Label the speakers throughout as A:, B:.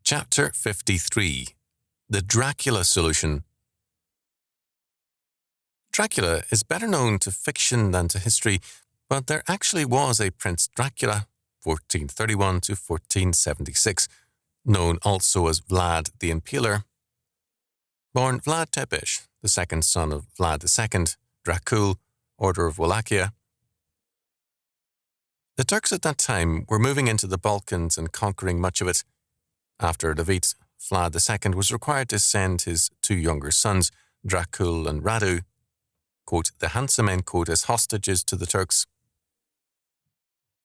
A: Chapter 53. The Dracula Solution. Dracula is better known to fiction than to history, but there actually was a Prince Dracula, 1431 to 1476, known also as Vlad the Impaler. Born Vlad Tepes, the second son of Vlad II, Dracul, Order of Wallachia. The Turks at that time were moving into the Balkans and conquering much of it. After a defeat, Vlad II was required to send his two younger sons, Dracul and Radu, quote, the handsome men, quote, as hostages to the Turks.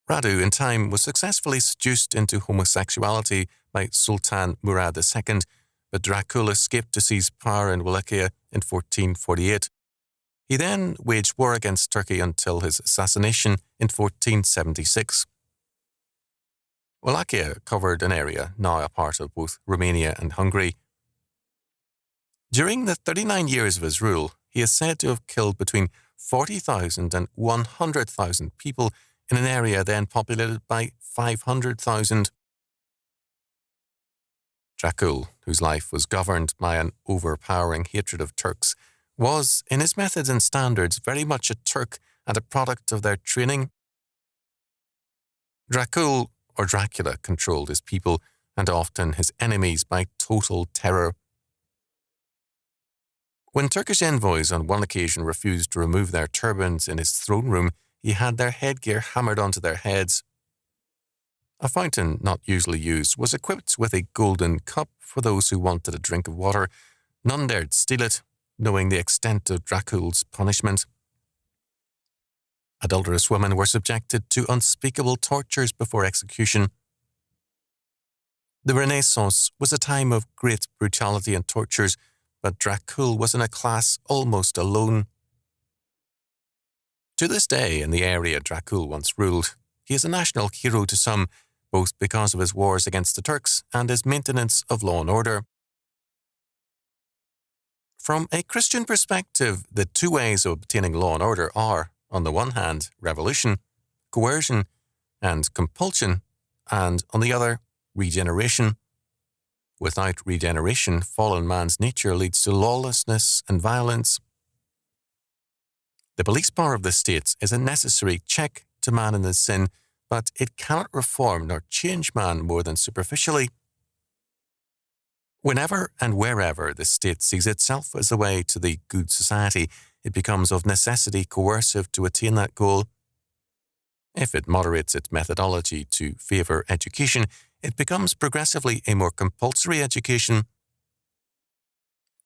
A: Radu, in time, was successfully seduced into homosexuality by Sultan Murad II, but Dracul escaped to seize power in Wallachia in 1448. He then waged war against Turkey until his assassination in 1476. Wallachia covered an area now a part of both Romania and Hungary. During the 39 years of his rule, he is said to have killed between 40,000 and 100,000 people in an area then populated by 500,000. Dracul, whose life was governed by an overpowering hatred of Turks, was, in his methods and standards, very much a Turk and a product of their training. Dracul, or Dracula, controlled his people and often his enemies by total terror. When Turkish envoys on one occasion refused to remove their turbans in his throne room, he had their headgear hammered onto their heads. A fountain, not usually used, was equipped with a golden cup for those who wanted a drink of water. None dared steal it, knowing the extent of Dracul's punishment. Adulterous women were subjected to unspeakable tortures before execution. The Renaissance was a time of great brutality and tortures, but Dracul was in a class almost alone. To this day, in the area Dracul once ruled, he is a national hero to some, both because of his wars against the Turks and his maintenance of law and order. From a Christian perspective, the two ways of obtaining law and order are, on the one hand, revolution, coercion, and compulsion, and on the other, regeneration. Without regeneration, fallen man's nature leads to lawlessness and violence. The police power of the state is a necessary check to man in his sin, but it cannot reform nor change man more than superficially. Whenever and wherever the state sees itself as the way to the good society, it becomes of necessity coercive to attain that goal. If it moderates its methodology to favour education, it becomes progressively a more compulsory education.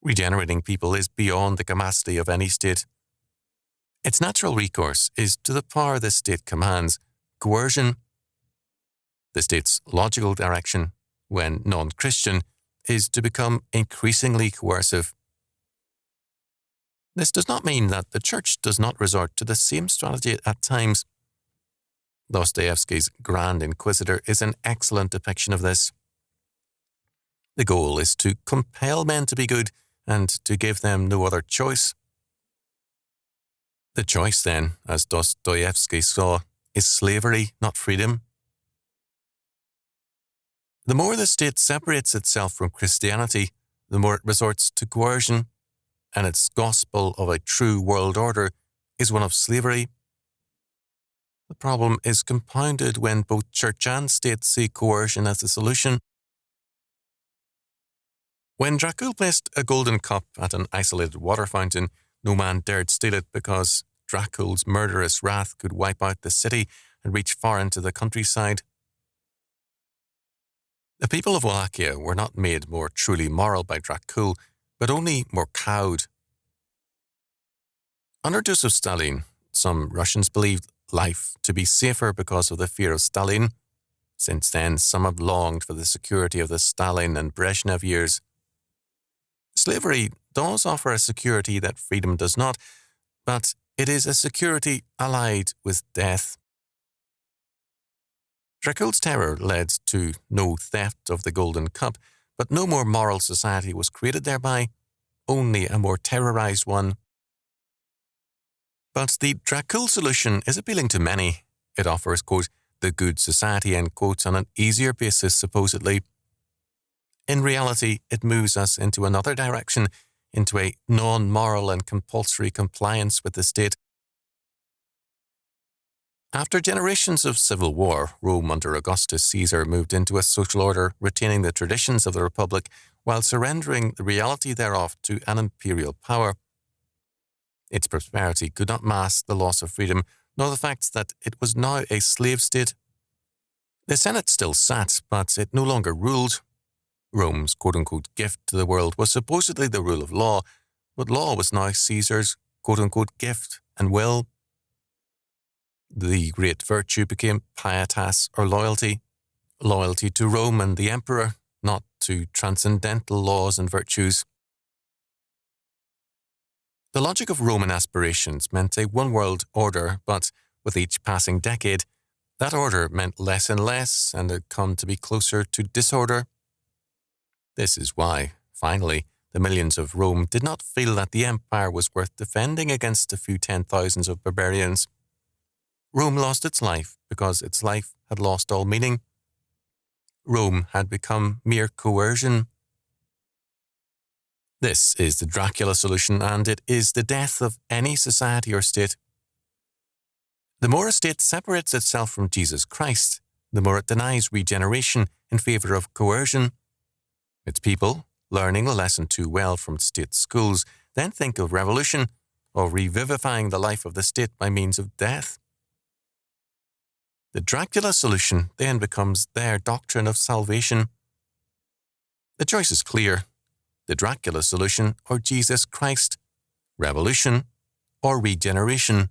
A: Regenerating people is beyond the capacity of any state. Its natural recourse is to the power the state commands, coercion. The state's logical direction, when non-Christian, is to become increasingly coercive. This does not mean that the Church does not resort to the same strategy at times. Dostoevsky's Grand Inquisitor is an excellent depiction of this. The goal is to compel men to be good and to give them no other choice. The choice, then, as Dostoevsky saw, is slavery, not freedom. The more the state separates itself from Christianity, the more it resorts to coercion, and its gospel of a true world order is one of slavery. The problem is compounded when both church and state see coercion as the solution. When Dracul placed a golden cup at an isolated water fountain, no man dared steal it because Dracul's murderous wrath could wipe out the city and reach far into the countryside. The people of Wallachia were not made more truly moral by Dracul, but only more cowed. Under Joseph Stalin, some Russians believed life to be safer because of the fear of Stalin. Since then, some have longed for the security of the Stalin and Brezhnev years. Slavery does offer a security that freedom does not, but it is a security allied with death. Dracul's terror led to no theft of the golden cup, but no more moral society was created thereby, only a more terrorized one. But the Dracul solution is appealing to many. It offers, quote, the good society, end quote, on an easier basis, supposedly. In reality, it moves us into another direction, into a non-moral and compulsory compliance with the state. After generations of civil war, Rome under Augustus Caesar moved into a social order retaining the traditions of the Republic while surrendering the reality thereof to an imperial power. Its prosperity could not mask the loss of freedom, nor the fact that it was now a slave state. The Senate still sat, but it no longer ruled. Rome's quote-unquote gift to the world was supposedly the rule of law, but law was now Caesar's quote-unquote gift and will. The great virtue became pietas or loyalty to Rome and the emperor, not to transcendental laws and virtues. The logic of Roman aspirations meant a one-world order, but with each passing decade, that order meant less and less and had come to be closer to disorder. This is why, finally, the millions of Rome did not feel that the empire was worth defending against a few 10,000s of barbarians. Rome lost its life because its life had lost all meaning. Rome had become mere coercion. This is the Dracula solution, and it is the death of any society or state. The more a state separates itself from Jesus Christ, the more it denies regeneration in favour of coercion. Its people, learning the lesson too well from state schools, then think of revolution, or revivifying the life of the state by means of death. The Dracula solution then becomes their doctrine of salvation. The choice is clear: the Dracula solution or Jesus Christ, revolution or regeneration.